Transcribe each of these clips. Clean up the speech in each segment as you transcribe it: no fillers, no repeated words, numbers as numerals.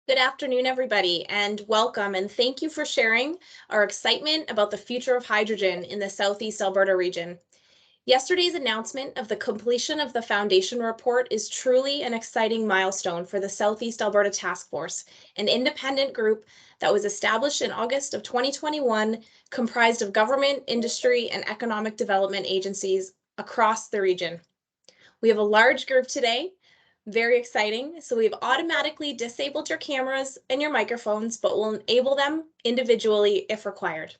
Good afternoon, everybody, and welcome, and thank you for sharing our excitement about the future of hydrogen in the Southeast Alberta region. Yesterday's announcement of the completion of the foundation report is truly an exciting milestone for the Southeast Alberta Task Force, an independent group that was established in August of 2021, comprised of government, industry, and economic development agencies across the region. We have a large group today. Very exciting. So we've automatically disabled your cameras and your microphones, but we'll enable them individually if required.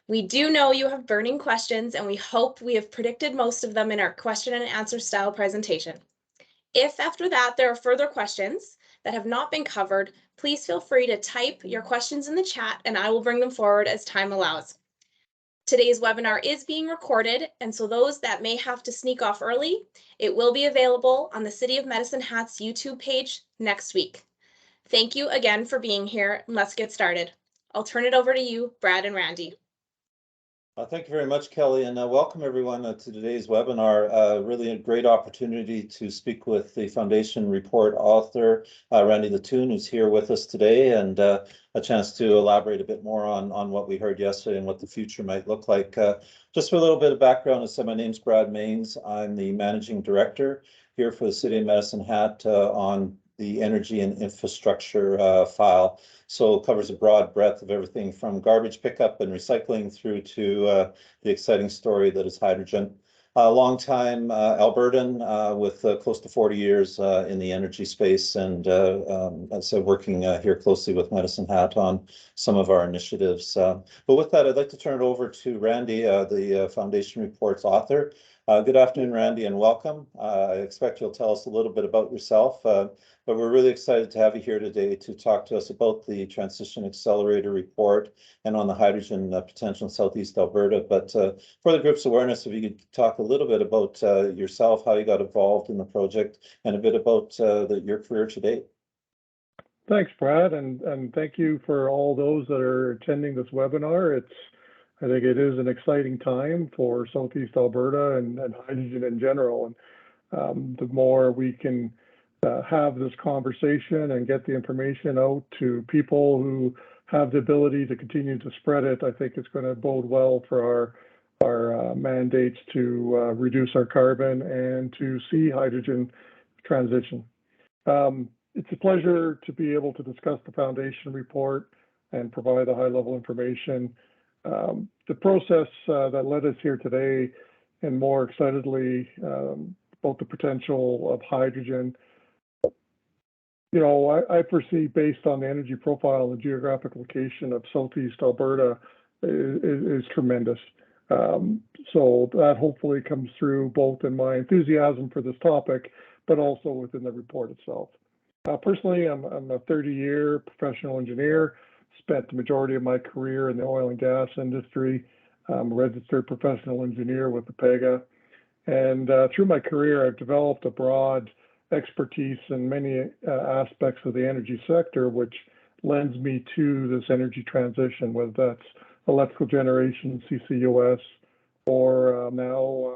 We do know you have burning questions, and we hope we have predicted most of them in our question and answer style presentation. If after that there are further questions that have not been covered, please feel free to type your questions in the chat and I will bring them forward as time allows. Today's webinar is being recorded, and so those that may have to sneak off early, it will be available on the City of Medicine Hat's YouTube page next week. Thank you again for being here, and let's get started. I'll turn it over to you, Brad and Randy. Thank you very much, Kelly, and welcome everyone to today's webinar. Really a great opportunity to speak with the Foundation Report author, Randy Litun, who's here with us today, and a chance to elaborate a bit more on what we heard yesterday and what the future might look like. Just for a little bit of background, my name's Brad Maynes. I'm the Managing Director here for the City of Medicine Hat on the energy and infrastructure file. So it covers a broad breadth of everything from garbage pickup and recycling through to the exciting story that is hydrogen. A long-time Albertan with close to 40 years in the energy space, and so working here closely with Medicine Hat on some of our initiatives. But with that, I'd like to turn it over to Randy, the Foundation Report's author. Good afternoon, Randy, and welcome. I expect you'll tell us a little bit about yourself, but we're really excited to have you here today to talk to us about the Transition Accelerator report and on the hydrogen potential in Southeast Alberta. But for the group's awareness, if you could talk a little bit about yourself, how you got involved in the project, and a bit about your career to date. Thanks, Brad, and thank you for all those that are attending this webinar. I think it is an exciting time for Southeast Alberta and hydrogen in general. And the more we can have this conversation and get the information out to people who have the ability to continue to spread it, I think it's going to bode well for our mandates to reduce our carbon and to see hydrogen transition. It's a pleasure to be able to discuss the Foundation report and provide the high-level information. The process that led us here today, and more excitedly about the potential of hydrogen, I foresee, based on the energy profile and the geographic location of Southeast Alberta, is tremendous. So that hopefully comes through both in my enthusiasm for this topic, but also within the report itself. Personally, I'm a 30-year professional engineer. Spent the majority of my career in the oil and gas industry. I'm a registered professional engineer with the PEGA. And through my career, I've developed a broad expertise in many aspects of the energy sector, which lends me to this energy transition, whether that's electrical generation, CCUS, or now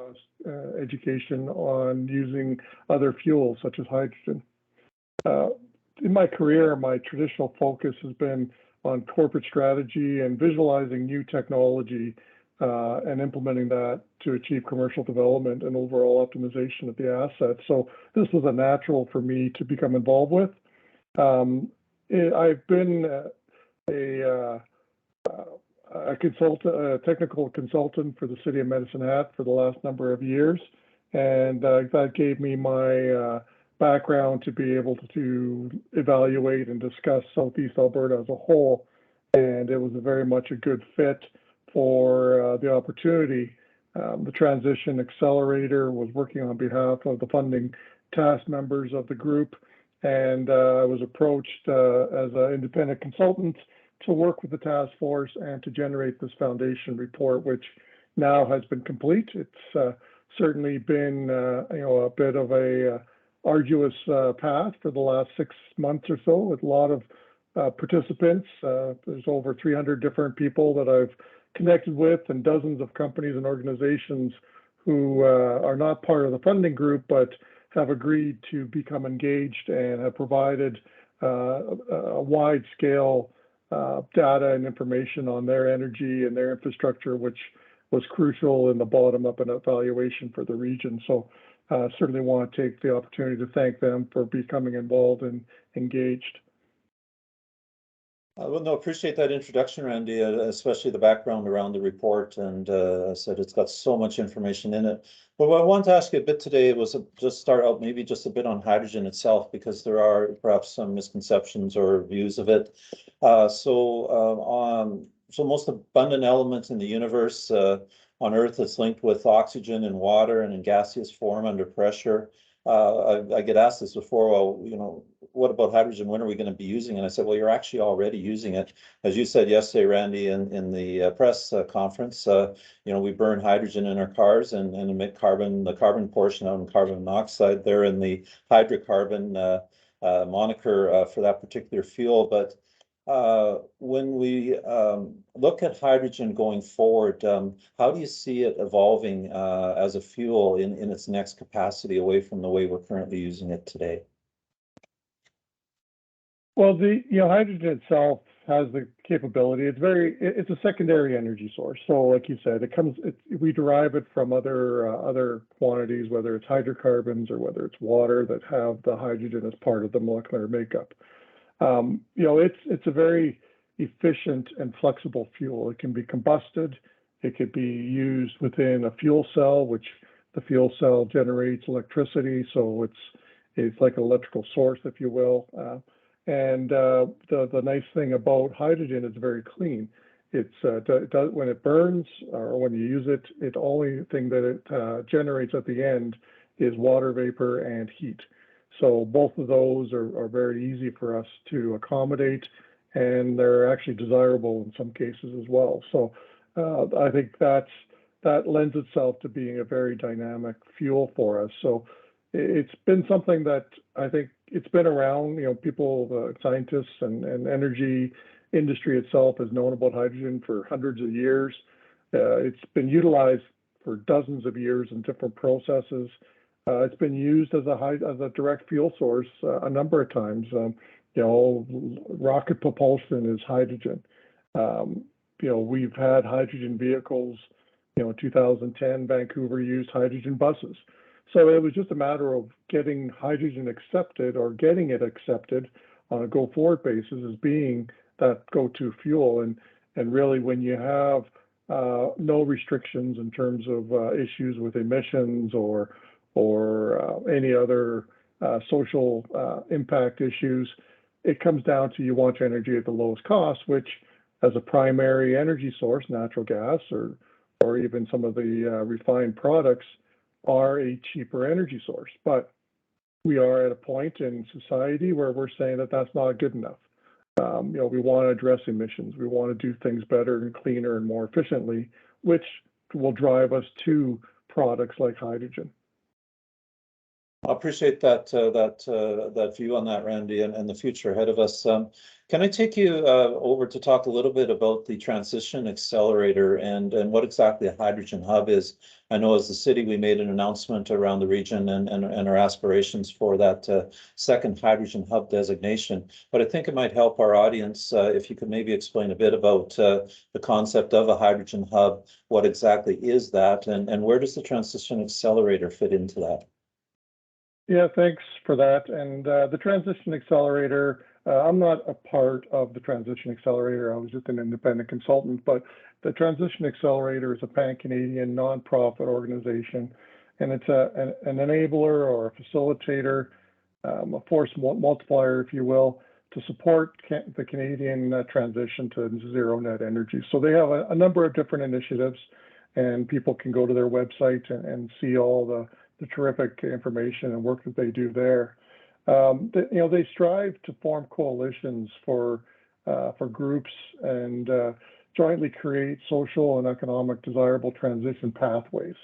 education on using other fuels such as hydrogen. In my career, my traditional focus has been on corporate strategy and visualizing new technology and implementing that to achieve commercial development and overall optimization of the assets. So this was a natural for me to become involved with. I've been a technical consultant for the City of Medicine Hat for the last number of years, and that gave me my background to be able to evaluate and discuss Southeast Alberta as a whole, and it was very much a good fit for the opportunity. The Transition Accelerator was working on behalf of the funding task members of the group, and I was approached as an independent consultant to work with the task force and to generate this Foundation report, which now has been complete. It's certainly been a bit of a arduous path for the last 6 months or so, with a lot of participants. There's over 300 different people that I've connected with, and dozens of companies and organizations who are not part of the funding group, but have agreed to become engaged and have provided a wide scale data and information on their energy and their infrastructure, which was crucial in the bottom-up and evaluation for the region. So certainly want to take the opportunity to thank them for becoming involved and engaged. Well, no, appreciate that introduction, Randy, especially the background around the report. And I said it's got so much information in it. But what I wanted to ask you a bit today was just start out maybe just a bit on hydrogen itself, because there are perhaps some misconceptions or views of it. So most abundant element in the universe on Earth is linked with oxygen and water and in gaseous form under pressure. I get asked this before, well, you know, what about hydrogen? When are we going to be using it? And I said, well, you're actually already using it. As you said yesterday, Randy, in the press conference, you know, we burn hydrogen in our cars and emit carbon, the carbon portion out in carbon monoxide there in the hydrocarbon moniker for that particular fuel. But when we look at hydrogen going forward, how do you see it evolving as a fuel in its next capacity away from the way we're currently using it today? Well, hydrogen itself has the capability. It's a secondary energy source. So, like you said, we derive it from other quantities, whether it's hydrocarbons or whether it's water that have the hydrogen as part of the molecular makeup. It's a very efficient and flexible fuel. It can be combusted. It could be used within a fuel cell, which the fuel cell generates electricity. So it's like an electrical source, if you will. And the nice thing about hydrogen is very clean. When it burns or when you use it, the only thing that it generates at the end is water vapor and heat. So both of those are very easy for us to accommodate, and they're actually desirable in some cases as well. So I think that lends itself to being a very dynamic fuel for us. So it's been something that I think it's been around. People, scientists and energy industry itself has known about hydrogen for hundreds of years. It's been utilized for dozens of years in different processes. It's been used as a direct fuel source a number of times. Rocket propulsion is hydrogen. We've had hydrogen vehicles. In 2010, Vancouver used hydrogen buses. So it was just a matter of getting hydrogen accepted or getting it accepted on a go-forward basis as being that go-to fuel. And really, when you have no restrictions in terms of issues with emissions or any other social impact issues, it comes down to you want your energy at the lowest cost, which as a primary energy source, natural gas or even some of the refined products are a cheaper energy source. But we are at a point in society where we're saying that that's not good enough. We want to address emissions. We want to do things better and cleaner and more efficiently, which will drive us to products like hydrogen. I appreciate that view on that, Randy, and the future ahead of us. Can I take you over to talk a little bit about the Transition Accelerator and what exactly a hydrogen hub is? I know as the city, we made an announcement around the region and our aspirations for that second hydrogen hub designation. But I think it might help our audience if you could maybe explain a bit about the concept of a hydrogen hub. What exactly is that, and where does the Transition Accelerator fit into that? Yeah, thanks for that. And the Transition Accelerator, I'm not a part of the Transition Accelerator. I was just an independent consultant, but the Transition Accelerator is a pan-Canadian nonprofit organization, and it's an enabler or a facilitator, a force multiplier, if you will, to support the Canadian transition to zero net energy. So they have a number of different initiatives, and people can go to their website and see all the terrific information and work that they do there. They strive to form coalitions for groups and jointly create social and economic desirable transition pathways,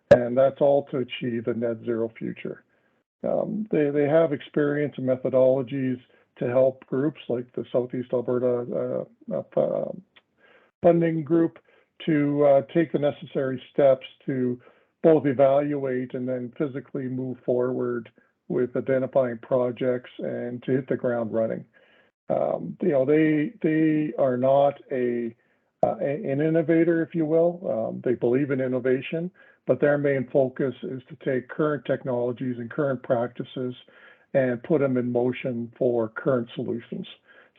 and that's all to achieve a net zero future. They have experience and methodologies to help groups like the Southeast Alberta Funding Group to take the necessary steps to both evaluate and then physically move forward with identifying projects and to hit the ground running. They are not an innovator, if you will. They believe in innovation, but their main focus is to take current technologies and current practices and put them in motion for current solutions.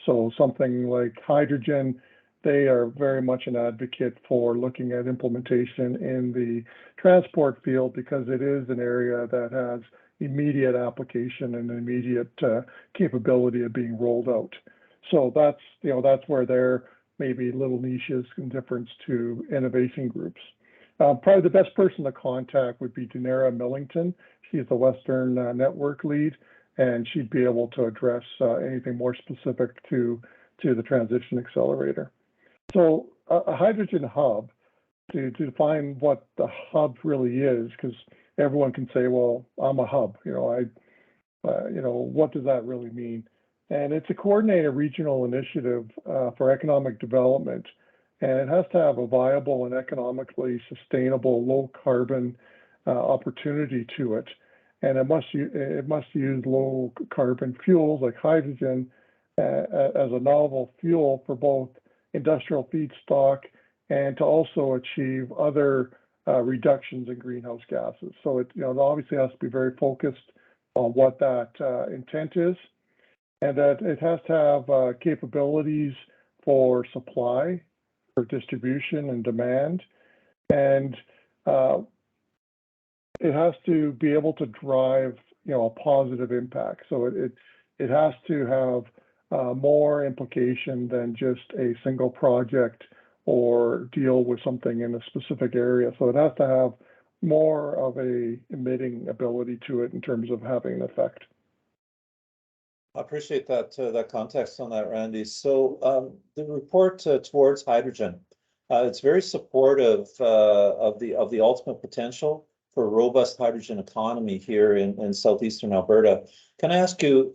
So something like hydrogen, they are very much an advocate for looking at implementation in the transport field because it is an area that has immediate application and immediate capability of being rolled out. So that's where there may be little niches in difference to innovation groups. Probably the best person to contact would be Denera Millington. She's the Western Network lead, and she'd be able to address anything more specific to the Transition Accelerator. So a hydrogen hub, to define what the hub really is, because everyone can say, well, I'm a hub, what does that really mean? And it's a coordinated regional initiative for economic development, and it has to have a viable and economically sustainable low carbon opportunity to it. And it must use low carbon fuels like hydrogen as a novel fuel for both industrial feedstock and to also achieve other reductions in greenhouse gases. So it obviously has to be very focused on what that intent is, and that it has to have capabilities for supply, for distribution and demand, and it has to be able to drive a positive impact. So it has to have more implication than just a single project or deal with something in a specific area. So it has to have more of a emitting ability to it in terms of having an effect. I appreciate that context on that, Randy. So the report towards hydrogen, it's very supportive of the ultimate potential for a robust hydrogen economy here in southeastern Alberta. Can I ask you,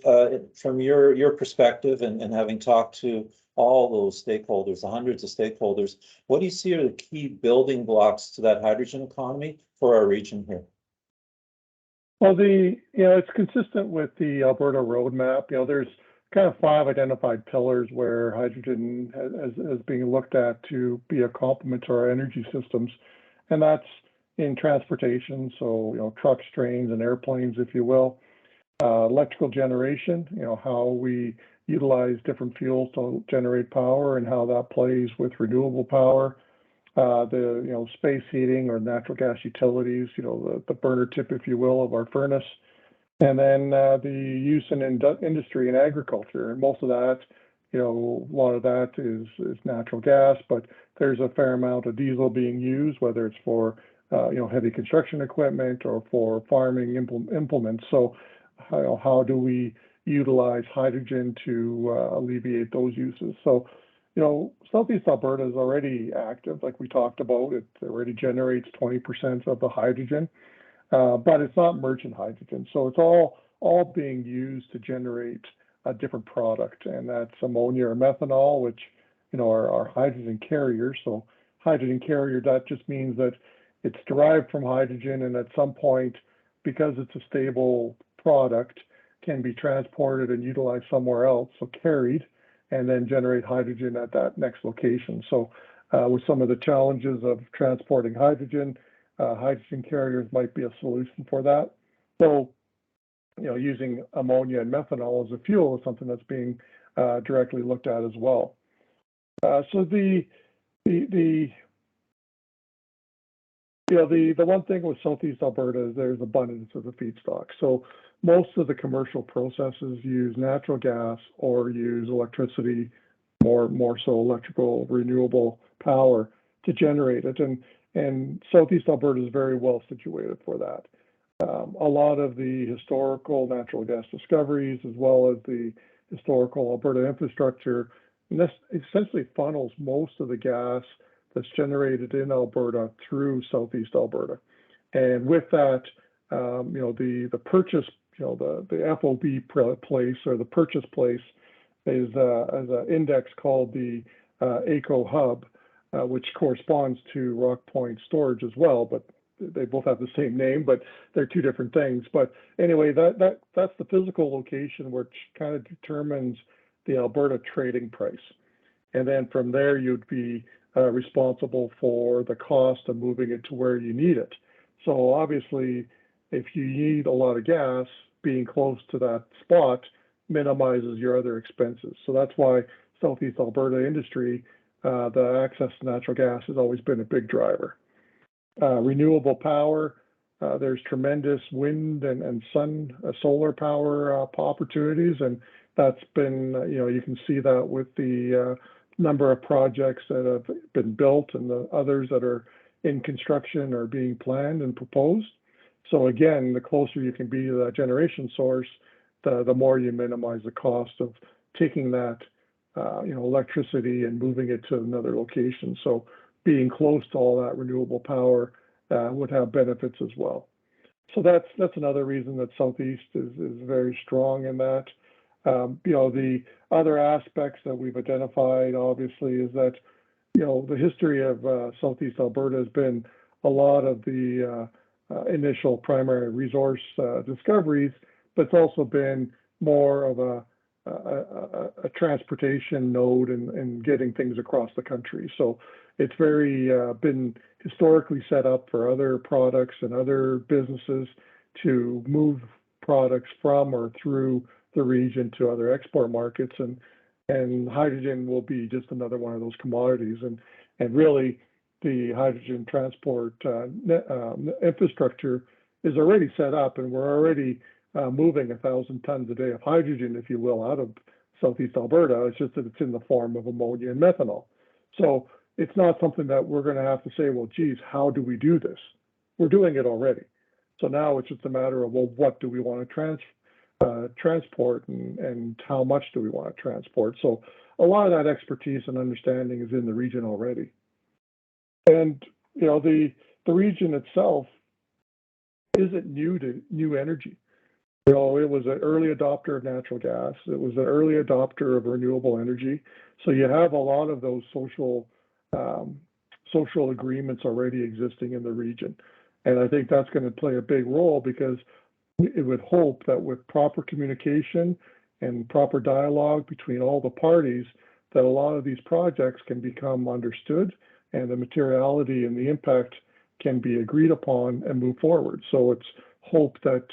from your perspective and having talked to all those stakeholders, the hundreds of stakeholders, what do you see are the key building blocks to that hydrogen economy for our region here? Well, it's consistent with the Alberta roadmap. There's kind of 5 identified pillars where hydrogen is being looked at to be a complement to our energy systems, and that's in transportation. So trucks, trains, and airplanes, if you will. Electrical generation. How we utilize different fuels to generate power and how that plays with renewable power. The space heating or natural gas utilities, the burner tip, if you will, of our furnace, and then the use in industry and agriculture. And most of that, a lot of that is natural gas, but there's a fair amount of diesel being used, whether it's for heavy construction equipment or for farming implements. So how do we utilize hydrogen to alleviate those uses? So Southeast Alberta is already active, like we talked about. It already generates 20% of the hydrogen, but it's not merchant hydrogen. So it's all being used to generate a different product, and that's ammonia or methanol, which are hydrogen carriers. So hydrogen carrier, that just means that it's derived from hydrogen, and at some point, because it's a stable product, can be transported and utilized somewhere else, so carried, and then generate hydrogen at that next location. So with some of the challenges of transporting hydrogen, hydrogen carriers might be a solution for that. So, using ammonia and methanol as a fuel is something that's being directly looked at as well. So the one thing with Southeast Alberta is there's abundance of the feedstock. So most of the commercial processes use natural gas or use electricity, more so electrical renewable power to generate it. And Southeast Alberta is very well situated for that. A lot of the historical natural gas discoveries, as well as the historical Alberta infrastructure, essentially funnels most of the gas that's generated in Alberta through Southeast Alberta. And with that, the purchase, the FOB place or the purchase place is an index called the ACO hub, which corresponds to Rock Point storage as well, but they both have the same name, but they're two different things. But anyway, that's the physical location, which kind of determines the Alberta trading price. And then from there, you'd be responsible for the cost of moving it to where you need it. So obviously, if you need a lot of gas, being close to that spot minimizes your other expenses. So that's why Southeast Alberta industry, the access to natural gas has always been a big driver. Renewable power, there's tremendous wind and sun, solar power opportunities, and that's been, you can see that with the number of projects that have been built and the others that are in construction or being planned and proposed. So again, the closer you can be to that generation source, the more you minimize the cost of taking that, electricity and moving it to another location. So being close to all that renewable power would have benefits as well. So that's another reason that Southeast is very strong in that. The other aspects that we've identified, obviously, is that, the history of Southeast Alberta has been a lot of the initial primary resource discoveries, but it's also been more of a transportation node and getting things across the country. So it's very been historically set up for other products and other businesses to move products from or through the region to other export markets, and hydrogen will be just another one of those commodities. And really, the hydrogen transport infrastructure is already set up, and we're already moving 1,000 tons a day of hydrogen, if you will, out of Southeast Alberta. It's just that it's in the form of ammonia and methanol. So it's not something that we're going to have to say, well, geez, how do we do this? We're doing it already. So now it's just a matter of, well, what do we want to transport and how much do we want to transport? So a lot of that expertise and understanding is in the region already. And, the region itself isn't new to new energy. It was an early adopter of natural gas. It was an early adopter of renewable energy. So you have a lot of those social agreements already existing in the region. And I think that's going to play a big role, because it would hope that with proper communication and proper dialogue between all the parties, that a lot of these projects can become understood and the materiality and the impact can be agreed upon and move forward. So it's hope that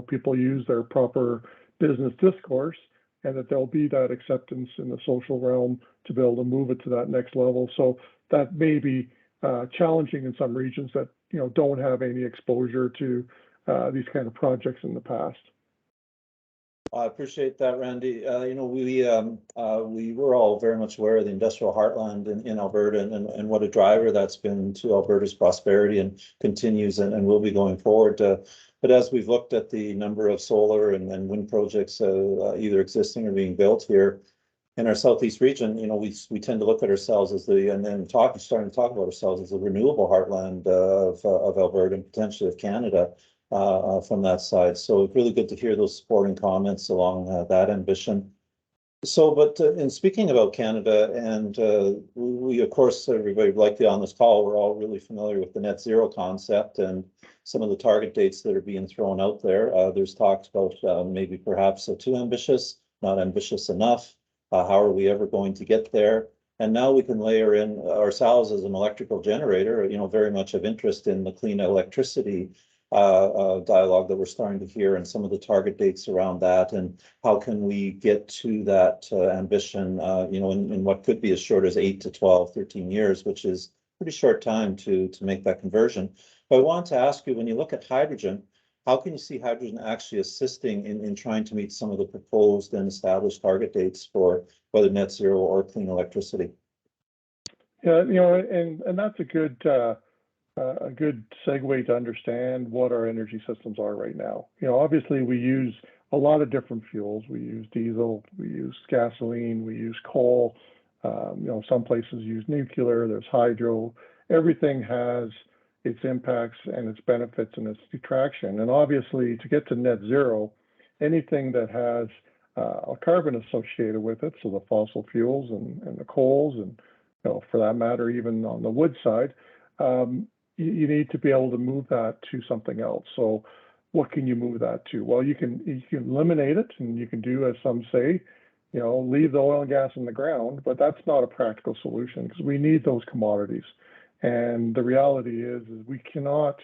people use their proper business discourse, and that there'll be that acceptance in the social realm to be able to move it to that next level. So that may be challenging in some regions that don't have any exposure to these kind of projects in the past. I appreciate that, Randy. We were all very much aware of the industrial heartland in Alberta and what a driver that's been to Alberta's prosperity and continues and will be going forward. But as we've looked at the number of solar and wind projects either existing or being built here in our Southeast region, we tend to look at ourselves as starting to talk about ourselves as the renewable heartland of Alberta and potentially of Canada. From that side. So it's really good to hear those supporting comments along that ambition. So, but in speaking about Canada, and we, of course, everybody likely on this call, we're all really familiar with the net zero concept and some of the target dates that are being thrown out there. There's talks about maybe perhaps too ambitious, not ambitious enough. How are we ever going to get there? And now we can layer in ourselves as an electrical generator, very much of interest in the clean electricity dialogue that we're starting to hear, and some of the target dates around that, and how can we get to that ambition, in what could be as short as 8 to 12, 13 years, which is a pretty short time to make that conversion. But I want to ask you, when you look at hydrogen, how can you see hydrogen actually assisting in trying to meet some of the proposed and established target dates for whether net zero or clean electricity? Yeah, and that's a good segue to understand what our energy systems are right now. Obviously we use a lot of different fuels. We use diesel, we use gasoline, we use coal. Some places use nuclear, there's hydro. Everything has its impacts and its benefits and its detraction. And obviously, to get to net zero, anything that has a carbon associated with it, so the fossil fuels and the coals, and for that matter, even on the wood side, you need to be able to move that to something else. So what can you move that to? Well, you can eliminate it, and you can do, as some say, leave the oil and gas in the ground, but that's not a practical solution because we need those commodities. And the reality is we cannot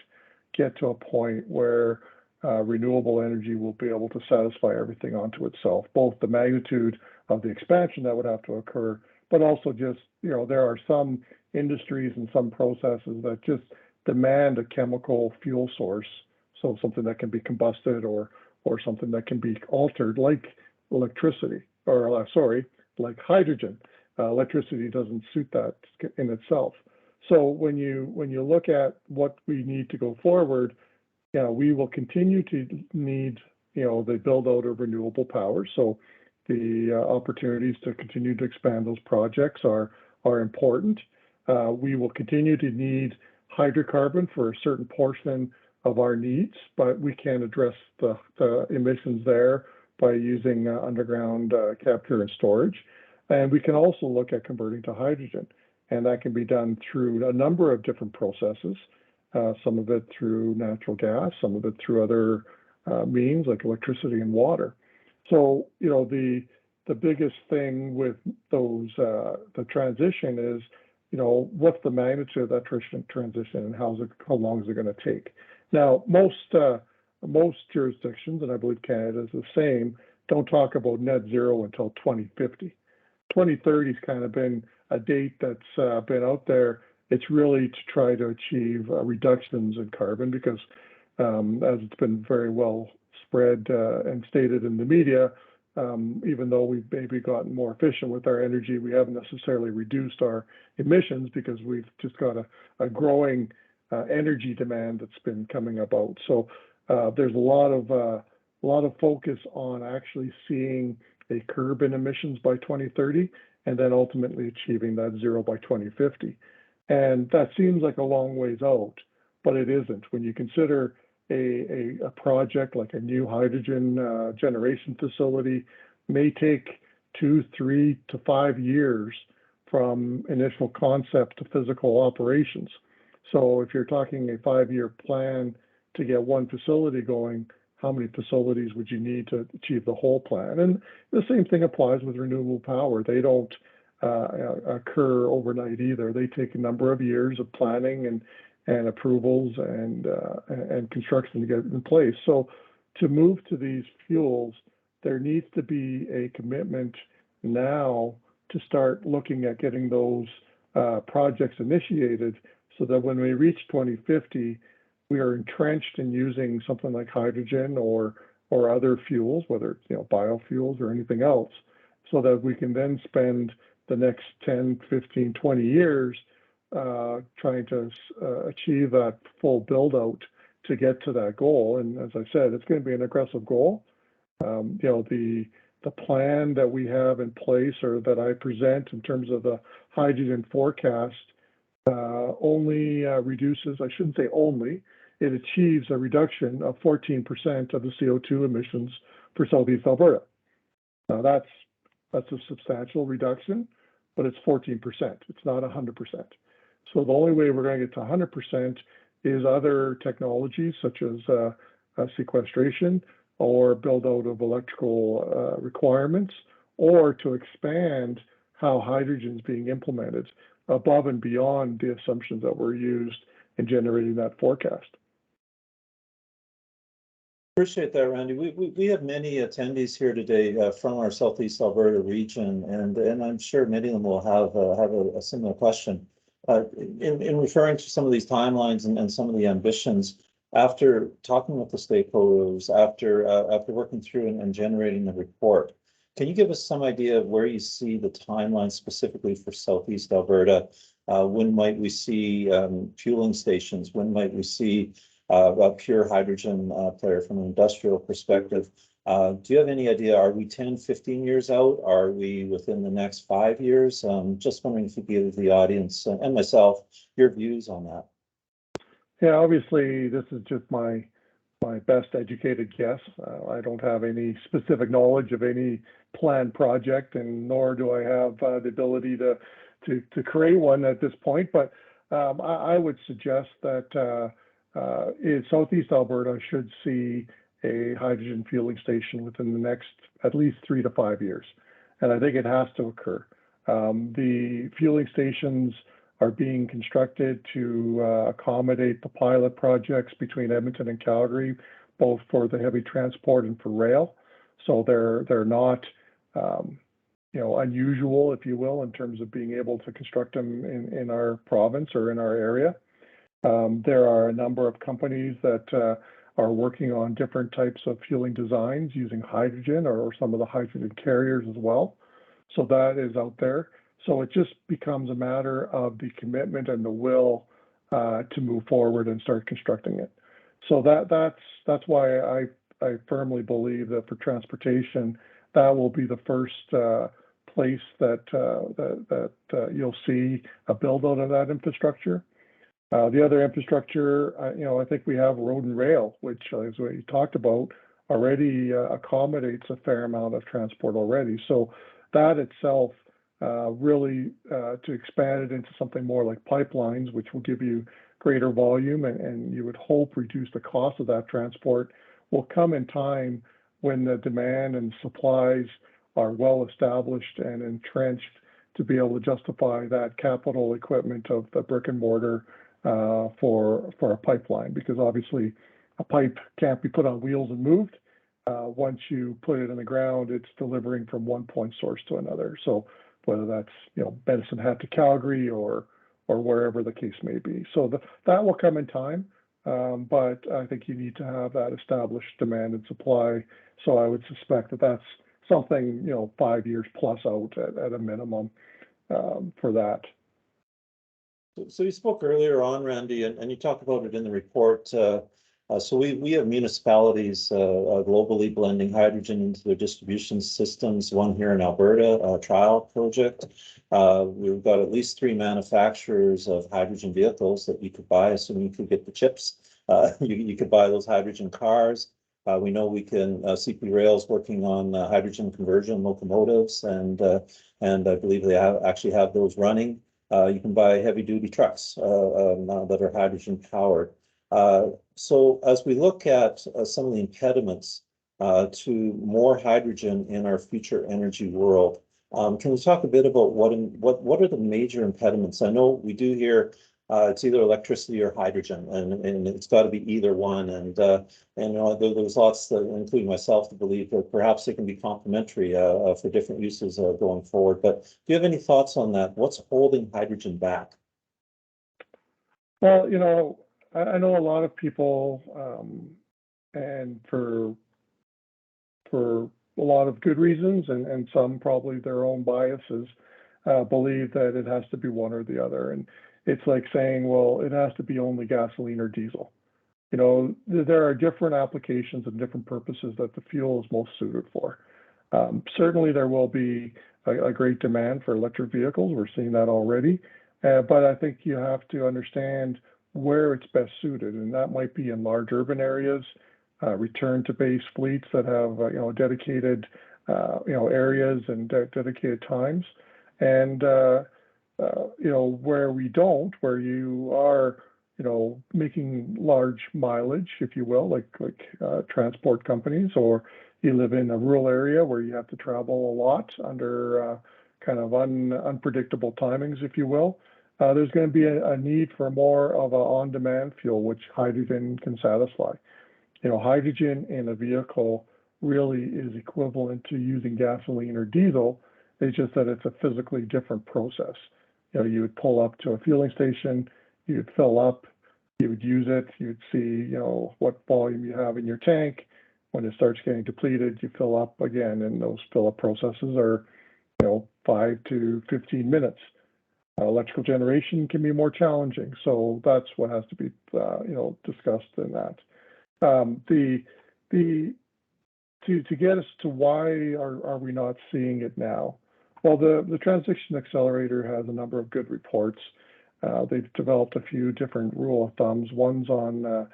get to a point where renewable energy will be able to satisfy everything onto itself, both the magnitude of the expansion that would have to occur, but also just, there are some industries and some processes that just demand a chemical fuel source. So something that can be combusted or something that can be altered, like electricity, or like hydrogen. Electricity doesn't suit that in itself. So when you look at what we need to go forward, we will continue to need, the build out of renewable power. So the opportunities to continue to expand those projects are important. We will continue to need hydrocarbon for a certain portion of our needs, but we can address the emissions there by using underground capture and storage. And we can also look at converting to hydrogen, and that can be done through a number of different processes. Some of it through natural gas, some of it through other means like electricity and water. So, the biggest thing with those, the transition is, what's the magnitude of that transition and how long is it going to take? Now, most jurisdictions, and I believe Canada is the same, don't talk about net zero until 2050. 2030 has kind of been a date that's been out there. It's really to try to achieve reductions in carbon because, as it's been very well spread and stated in the media, even though we've maybe gotten more efficient with our energy, we haven't necessarily reduced our emissions because we've just got a growing energy demand that's been coming about. So there's a lot of focus on actually seeing a curb in emissions by 2030 and then ultimately achieving that zero by 2050. And that seems like a long ways out, but it isn't. When you consider a project like a new hydrogen generation facility may take 2, 3 to 5 years from initial concept to physical operations. So if you're talking a 5-year plan to get one facility going, how many facilities would you need to achieve the whole plan? And the same thing applies with renewable power. They don't occur overnight either. They take a number of years of planning and approvals and construction to get in place. So to move to these fuels, there needs to be a commitment now to start looking at getting those projects initiated so that when we reach 2050, we are entrenched in using something like hydrogen or other fuels, whether it's biofuels or anything else, so that we can then spend the next 10, 15, 20 years trying to achieve that full build out to get to that goal. And as I said, it's going to be an aggressive goal. The plan that we have in place or that I present in terms of the hydrogen forecast only reduces, I shouldn't say only, it achieves a reduction of 14% of the CO2 emissions for Southeast Alberta. Now that's a substantial reduction, but it's 14%. It's not 100%. So the only way we're going to get to 100% is other technologies such as sequestration or build out of electrical requirements, or to expand how hydrogen is being implemented above and beyond the assumptions that were used in generating that forecast. Appreciate that, Randy. We have many attendees here today from our Southeast Alberta region, and I'm sure many of them will have a similar question. In referring to some of these timelines and some of the ambitions, after talking with the stakeholders, after working through and generating the report, can you give us some idea of where you see the timeline specifically for Southeast Alberta? When might we see fueling stations? When might we see a pure hydrogen player from an industrial perspective? Do you have any idea? Are we 10, 15 years out? Are we within the next 5 years? Just wondering if you could give the audience and myself your views on that. Yeah, obviously, this is just my best educated guess. I don't have any specific knowledge of any planned project, and nor do I have the ability to create one at this point. But I would suggest that in Southeast Alberta should see a hydrogen fueling station within the next at least 3 to 5 years. And I think it has to occur. The fueling stations are being constructed to accommodate the pilot projects between Edmonton and Calgary, both for the heavy transport and for rail. So they're not unusual, if you will, in terms of being able to construct them in our province or in our area. There are a number of companies that are working on different types of fueling designs using hydrogen or some of the hydrogen carriers as well. So that is out there. So it just becomes a matter of the commitment and the will to move forward and start constructing it. So that's why I firmly believe that for transportation, that will be the first place that you'll see a build out of that infrastructure. The other infrastructure, I think we have road and rail, which, as we talked about, already accommodates a fair amount of transport already. So that itself, really to expand it into something more like pipelines, which will give you greater volume and you would hope reduce the cost of that transport, will come in time when the demand and supplies are well established and entrenched to be able to justify that capital equipment of the brick and mortar for a pipeline, because obviously a pipe can't be put on wheels and moved. Once you put it in the ground, it's delivering from one point source to another. So whether that's Medicine Hat to Calgary or wherever the case may be. So that will come in time, but I think you need to have that established demand and supply. So I would suspect that that's something 5 years plus out at a minimum for that. So you spoke earlier on, Randy, and you talked about it in the report. So we have municipalities globally blending hydrogen into their distribution systems. One here in Alberta, a trial project. We've got at least 3 manufacturers of hydrogen vehicles that you could buy, assuming you could get the chips. You could buy those hydrogen cars. We know we can, CP Rail's working on hydrogen conversion locomotives, and I believe they actually have those running. You can buy heavy duty trucks that are hydrogen powered. So as we look at some of the impediments to more hydrogen in our future energy world, can we talk a bit about what are the major impediments? I know we do hear it's either electricity or hydrogen, and it's got to be either one. And there's lots, that, including myself, to believe that perhaps they can be complementary for different uses going forward. But do you have any thoughts on that? What's holding hydrogen back? Well, I know a lot of people, and for a lot of good reasons, and some probably their own biases, believe that it has to be one or the other. And it's like saying, well, it has to be only gasoline or diesel. There are different applications and different purposes that the fuel is most suited for. Certainly, there will be a great demand for electric vehicles. We're seeing that already. But I think you have to understand where it's best suited, and that might be in large urban areas, return to base fleets that have dedicated areas and dedicated times, and where we don't, where you are making large mileage, if you will, like transport companies, or you live in a rural area where you have to travel a lot under kind of unpredictable timings, if you will. There's going to be a need for more of an on-demand fuel, which hydrogen can satisfy. Hydrogen in a vehicle really is equivalent to using gasoline or diesel. It's just that it's a physically different process. You would pull up to a fueling station, you would fill up, you would use it, you'd see, what volume you have in your tank. When it starts getting depleted, you fill up again, and those fill-up processes are, 5 to 15 minutes. Electrical generation can be more challenging, so that's what has to be, discussed in that. To get us to why are we not seeing it now? Well, the Transition Accelerator has a number of good reports. They've developed a few different rule of thumbs. One's on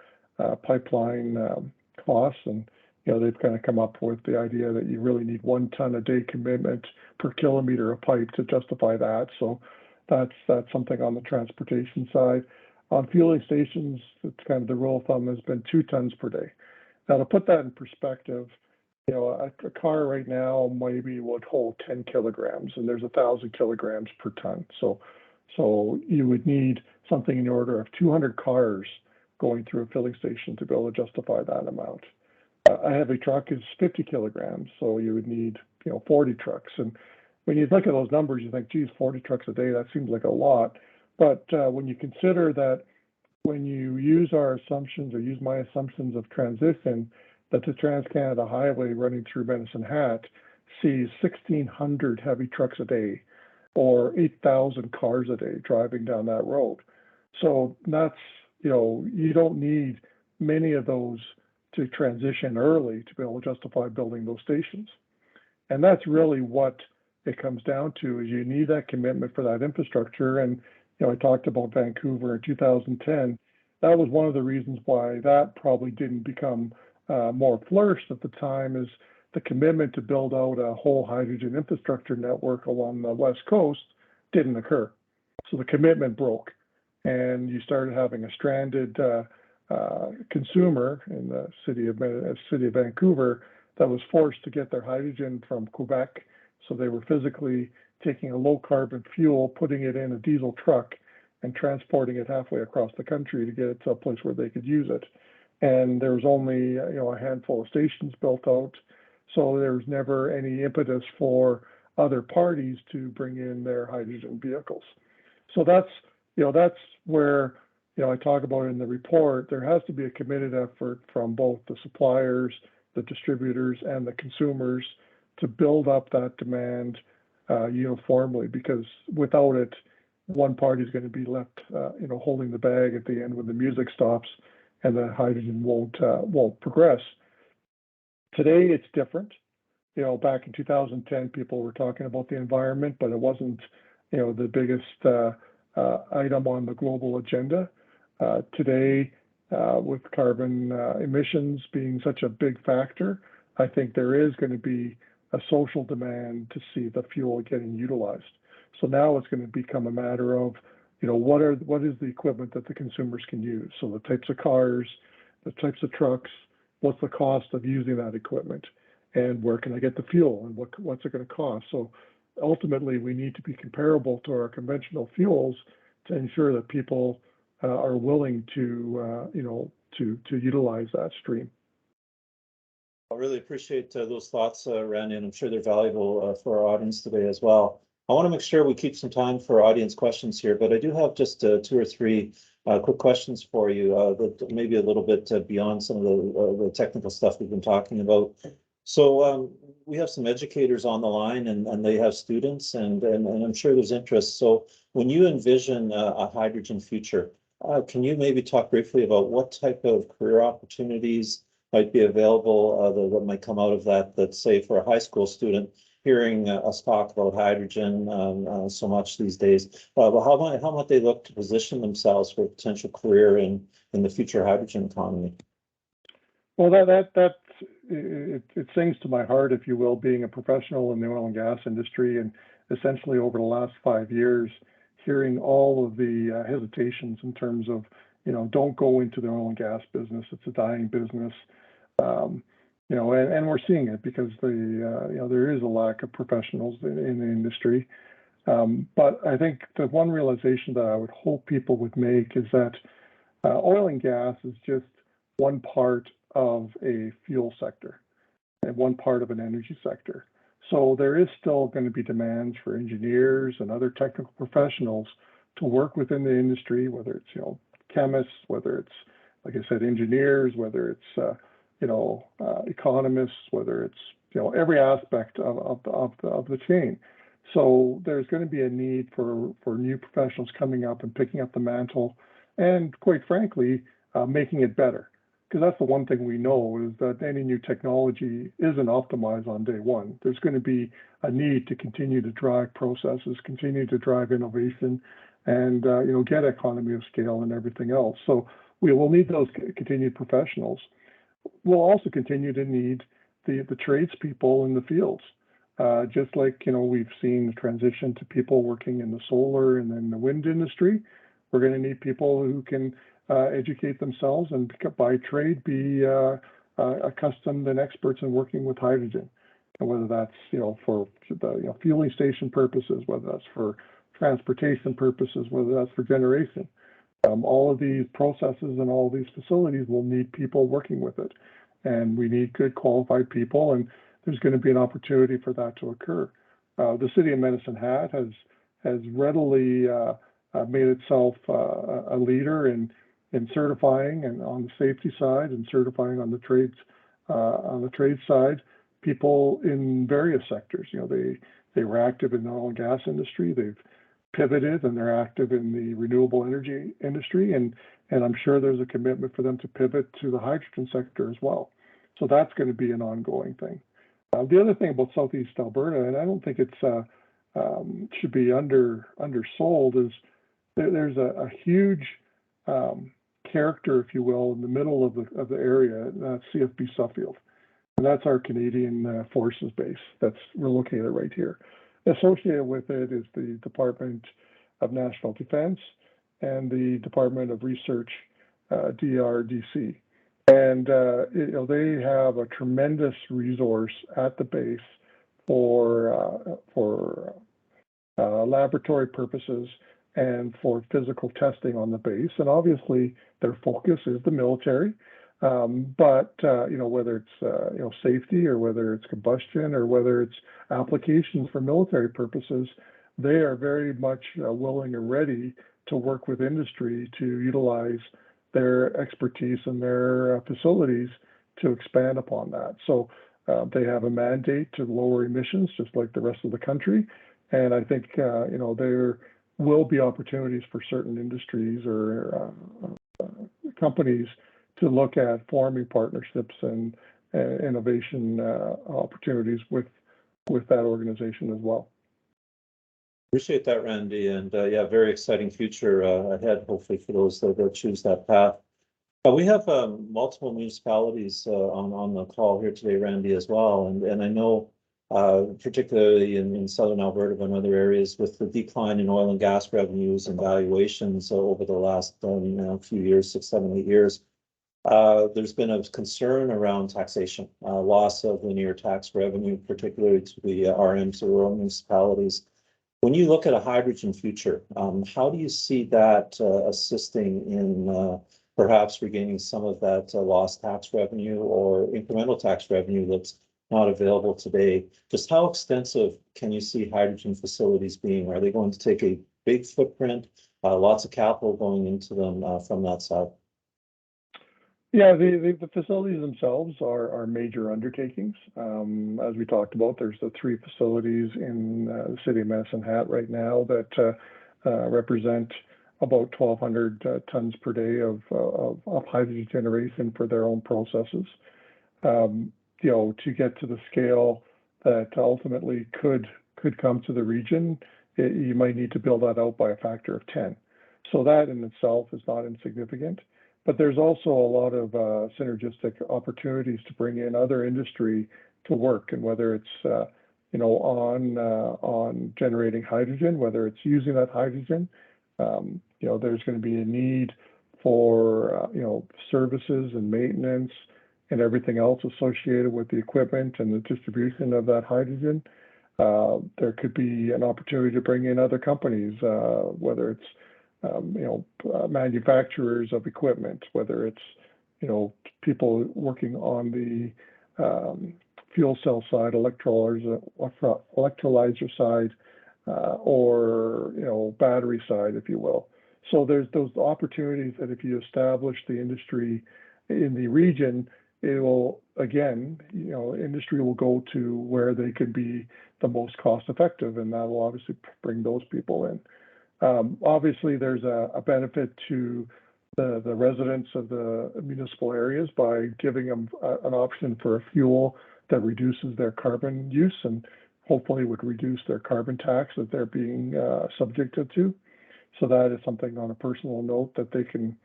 pipeline costs, and they've kind of come up with the idea that you really need 1 ton a day commitment per kilometer of pipe to justify that. So that's something on the transportation side. On fueling stations, it's kind of the rule of thumb has been 2 tons per day. Now, to put that in perspective, a car right now maybe would hold 10 kilograms, and there's 1,000 kilograms per ton. So you would need something in the order of 200 cars going through a filling station to be able to justify that amount. A heavy truck is 50 kilograms, so you would need 40 trucks. And when you look at those numbers, you think, geez, 40 trucks a day, that seems like a lot. But when you consider that when you use our assumptions or use my assumptions of transition, that the Trans-Canada Highway running through Medicine Hat sees 1,600 heavy trucks a day or 8,000 cars a day driving down that road. So that's, you don't need many of those to transition early to be able to justify building those stations. And that's really what it comes down to, is you need that commitment for that infrastructure. And, I talked about Vancouver in 2010. That was one of the reasons why that probably didn't become more flourished at the time, is the commitment to build out a whole hydrogen infrastructure network along the West Coast didn't occur. So the commitment broke, and you started having a stranded consumer in the city of Vancouver that was forced to get their hydrogen from Quebec. So they were physically taking a low carbon fuel, putting it in a diesel truck, and transporting it halfway across the country to get it to a place where they could use it. And there was only a handful of stations built out, so there was never any impetus for other parties to bring in their hydrogen vehicles. So that's where I talk about in the report. There has to be a committed effort from both the suppliers, the distributors, and the consumers to build up that demand uniformly, because without it, one party is going to be left, holding the bag at the end when the music stops, and the hydrogen won't progress. Today, it's different. Back in 2010, people were talking about the environment, but it wasn't, the biggest item on the global agenda. Today, with carbon emissions being such a big factor, I think there is going to be a social demand to see the fuel getting utilized. So now it's going to become a matter of, what is the equipment that the consumers can use? So the types of cars, the types of trucks, what's the cost of using that equipment, and where can I get the fuel, and what's it going to cost? So ultimately, we need to be comparable to our conventional fuels to ensure that people are willing to utilize that stream. I really appreciate those thoughts, Randy, and I'm sure they're valuable for our audience today as well. I want to make sure we keep some time for audience questions here, but I do have just 2 or 3 quick questions for you that maybe a little bit beyond some of the technical stuff we've been talking about. So we have some educators on the line, and they have students, and I'm sure there's interest. So when you envision a hydrogen future, can you maybe talk briefly about what type of career opportunities might be available that might come out of that, say for a high school student hearing us talk about hydrogen so much these days? How might they look to position themselves for a potential career in the future hydrogen economy? Well, it sings to my heart, if you will, being a professional in the oil and gas industry, and essentially over the last 5 years, hearing all of the hesitations in terms of, don't go into the oil and gas business. It's a dying business. And we're seeing it because there is a lack of professionals in the industry. But I think the one realization that I would hope people would make is that oil and gas is just one part of a fuel sector and one part of an energy sector. So there is still going to be demands for engineers and other technical professionals to work within the industry, whether it's, chemists, whether it's, like I said, engineers, whether it's, economists, whether it's, every aspect of the chain. So there's going to be a need for new professionals coming up and picking up the mantle, and quite frankly, making it better. Because that's the one thing we know, is that any new technology isn't optimized on day one. There's going to be a need to continue to drive processes, continue to drive innovation, and get economy of scale and everything else. So we will need those continued professionals. We'll also continue to need the tradespeople in the fields. Just like, we've seen the transition to people working in the solar and then the wind industry, we're going to need people who can educate themselves and by trade be accustomed and experts in working with hydrogen. And whether that's, for the fueling station purposes, whether that's for transportation purposes, whether that's for generation. All of these processes and all of these facilities will need people working with it. And we need good qualified people, and there's going to be an opportunity for that to occur. The City of Medicine Hat has readily made itself a leader in certifying and on the safety side and certifying on the trade side people in various sectors. They were active in the oil and gas industry. They've pivoted and they're active in the renewable energy industry, and I'm sure there's a commitment for them to pivot to the hydrogen sector as well. So that's going to be an ongoing thing. The other thing about Southeast Alberta, and I don't think it's should be undersold, is there's a huge character, if you will, in the middle of the area, CFB Suffield, and that's our Canadian Forces base we're located right here. Associated with it is the Department of National Defense and the Department of Research, DRDC. And they have a tremendous resource at the base for laboratory purposes and for physical testing on the base. And obviously, their focus is the military. But whether it's safety or whether it's combustion or whether it's applications for military purposes, they are very much willing and ready to work with industry to utilize their expertise and their facilities to expand upon that. So they have a mandate to lower emissions, just like the rest of the country. And I think there will be opportunities for certain industries or companies to look at forming partnerships and innovation opportunities with that organization as well. Appreciate that, Randy, and very exciting future ahead, hopefully, for those that choose that path. We have multiple municipalities on the call here today, Randy, as well, and I know particularly in southern Alberta and other areas with the decline in oil and gas revenues and valuations over the last few years, 6, 7, 8 years, there's been a concern around taxation, loss of linear tax revenue, particularly to the RMs or rural municipalities. When you look at a hydrogen future, how do you see that assisting in perhaps regaining some of that lost tax revenue or incremental tax revenue that's not available today? Just how extensive can you see hydrogen facilities being? Are they going to take a big footprint, lots of capital going into them from that side? Yeah, the facilities themselves are major undertakings. As we talked about, there's the 3 facilities in the City of Medicine Hat right now that represent about 1,200 tons per day of hydrogen generation for their own processes. To get to the scale that ultimately could come to the region, you might need to build that out by a factor of 10. So that in itself is not insignificant. But there's also a lot of synergistic opportunities to bring in other industry to work, and whether it's on generating hydrogen, whether it's using that hydrogen, there's going to be a need for services and maintenance and everything else associated with the equipment and the distribution of that hydrogen. There could be an opportunity to bring in other companies, whether it's manufacturers of equipment, whether it's people working on the fuel cell side, electrolyzer side, or battery side, if you will. So there's those opportunities that if you establish the industry in the region, it will, again, industry will go to where they could be the most cost effective, and that will obviously bring those people in. Obviously, there's a benefit to the residents of the municipal areas by giving them an option for a fuel that reduces their carbon use and hopefully would reduce their carbon tax that they're being subjected to. So that is something on a personal note that they can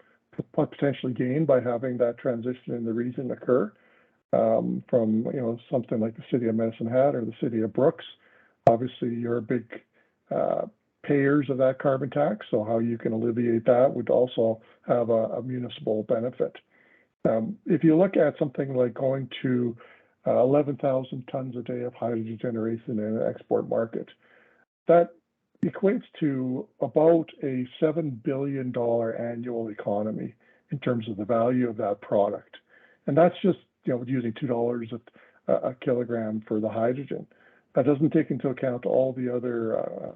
potentially gain by having that transition in the region occur. from, something like the city of Medicine Hat or the city of Brooks. Obviously, you're big payers of that carbon tax, so how you can alleviate that would also have a municipal benefit. If you look at something like going to 11,000 tons a day of hydrogen generation in an export market, that equates to about a $7 billion annual economy in terms of the value of that product. And that's just, using $2 a kilogram for the hydrogen. That doesn't take into account all the other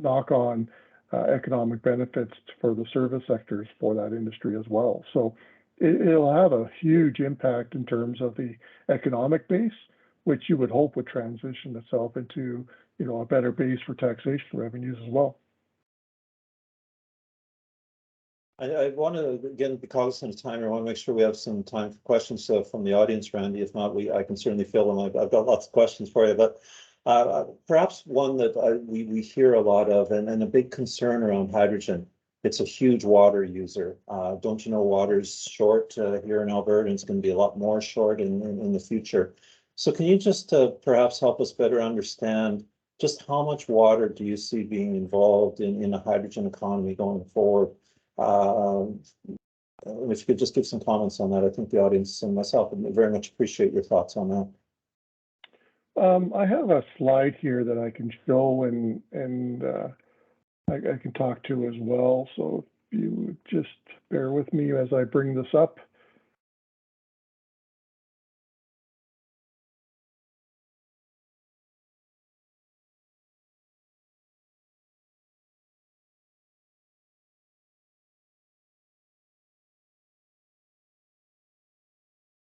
knock-on economic benefits for the service sectors for that industry as well. So it'll have a huge impact in terms of the economic base, which you would hope would transition itself into, a better base for taxation revenues as well. I want to, again, be cognizant of time. I want to make sure we have some time for questions from the audience, Randy. If not, I can certainly fill them. I've got lots of questions for you, but perhaps one that we hear a lot of, and a big concern around hydrogen. It's a huge water user. Don't you know water's short here in Alberta, and it's going to be a lot more short in the future. So can you just perhaps help us better understand just how much water do you see being involved in a hydrogen economy going forward? If you could just give some comments on that, I think the audience and myself would very much appreciate your thoughts on that. I have a slide here that I can show and I can talk to as well. So if you would just bear with me as I bring this up.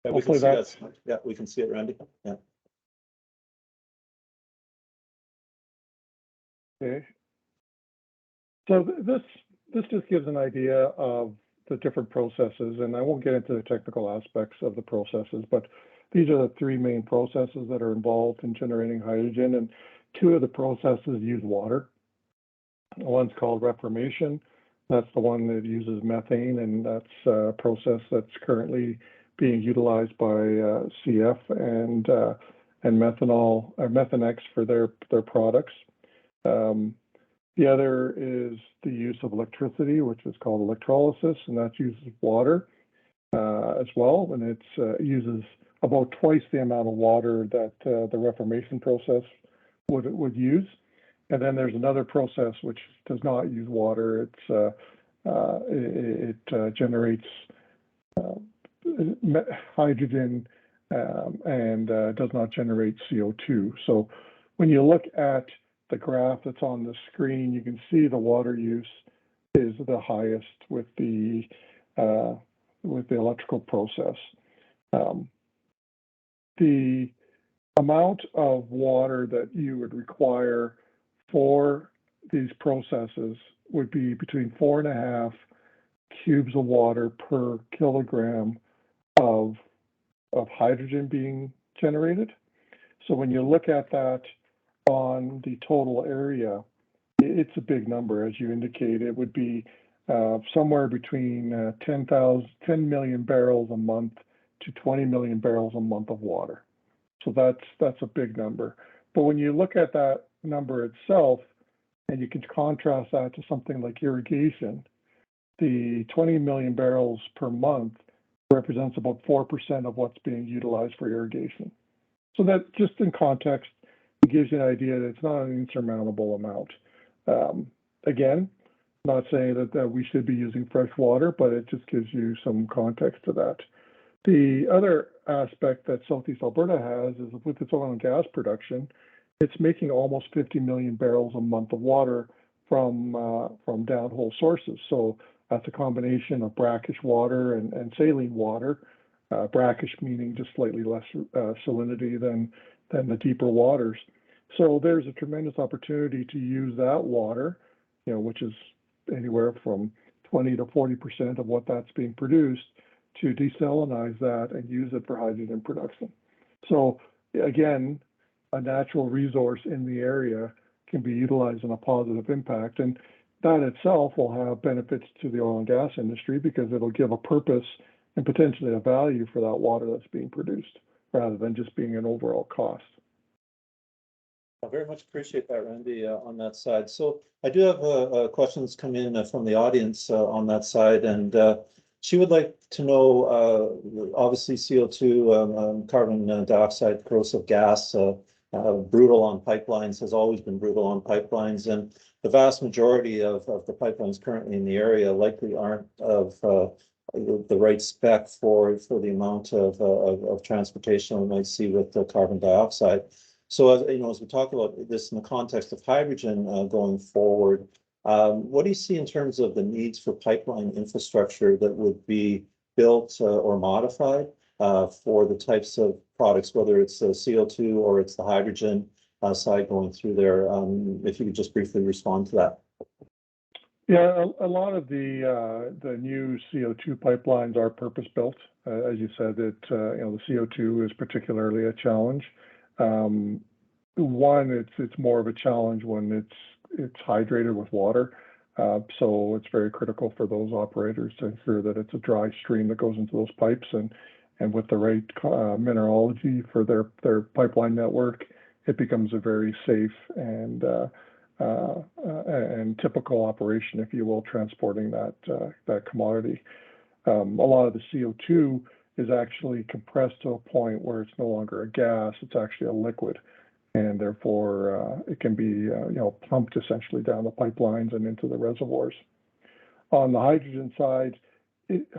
Yeah, we can see that. Yeah, we can see it, Randy. Yeah. Okay. So this just gives an idea of the different processes, and I won't get into the technical aspects of the processes, but these are the three main processes that are involved in generating hydrogen, and two of the processes use water. One's called reformation. That's the one that uses methane, and that's a process that's currently being utilized by CF and methanol or Methanex for their products. The other is the use of electricity, which is called electrolysis, and that uses water as well, and it uses about twice the amount of water that the reformation process would use. And then there's another process which does not use water. It generates hydrogen and does not generate CO2. So when you look at the graph that's on the screen, you can see the water use is the highest with the electrical process. The amount of water that you would require for these processes would be between 4.5 cubes of water per kilogram of hydrogen being generated. So when you look at that on the total area, it's a big number. As you indicate, it would be somewhere between 10 million barrels a month to 20 million barrels a month of water. So that's a big number. But when you look at that number itself, and you can contrast that to something like irrigation, the 20 million barrels per month represents about 4% of what's being utilized for irrigation. So that, just in context, it gives you an idea that it's not an insurmountable amount. Again, not saying that we should be using fresh water, but it just gives you some context to that. The other aspect that Southeast Alberta has is with its oil and gas production, it's making almost 50 million barrels a month of water from downhole sources. So that's a combination of brackish water and saline water. Brackish meaning just slightly less salinity than the deeper waters. So there's a tremendous opportunity to use that water, which is anywhere from 20 to 40% of what that's being produced, to desalinize that and use it for hydrogen production. So again, a natural resource in the area can be utilized in a positive impact, and that itself will have benefits to the oil and gas industry because it'll give a purpose and potentially a value for that water that's being produced, rather than just being an overall cost. I very much appreciate that, Randy, on that side. So I do have questions come in from the audience on that side, and she would like to know, obviously CO2, carbon dioxide, corrosive gas, brutal on pipelines, has always been brutal on pipelines, and the vast majority of the pipelines currently in the area likely aren't of the right spec for the amount of transportation we might see with the carbon dioxide. So as you know, as we talk about this in the context of hydrogen going forward, what do you see in terms of the needs for pipeline infrastructure that would be built or modified for the types of products, whether it's CO2 or it's the hydrogen side going through there? If you could just briefly respond to that. Yeah, a lot of the new CO2 pipelines are purpose built. As you said, that the CO2 is particularly a challenge. One, it's more of a challenge when it's hydrated with water. So it's very critical for those operators to ensure that it's a dry stream that goes into those pipes, and with the right mineralogy for their pipeline network, it becomes a very safe and typical operation, if you will, transporting that commodity. A lot of the CO2 is actually compressed to a point where it's no longer a gas; it's actually a liquid, and therefore it can be pumped essentially down the pipelines and into the reservoirs. On the hydrogen side,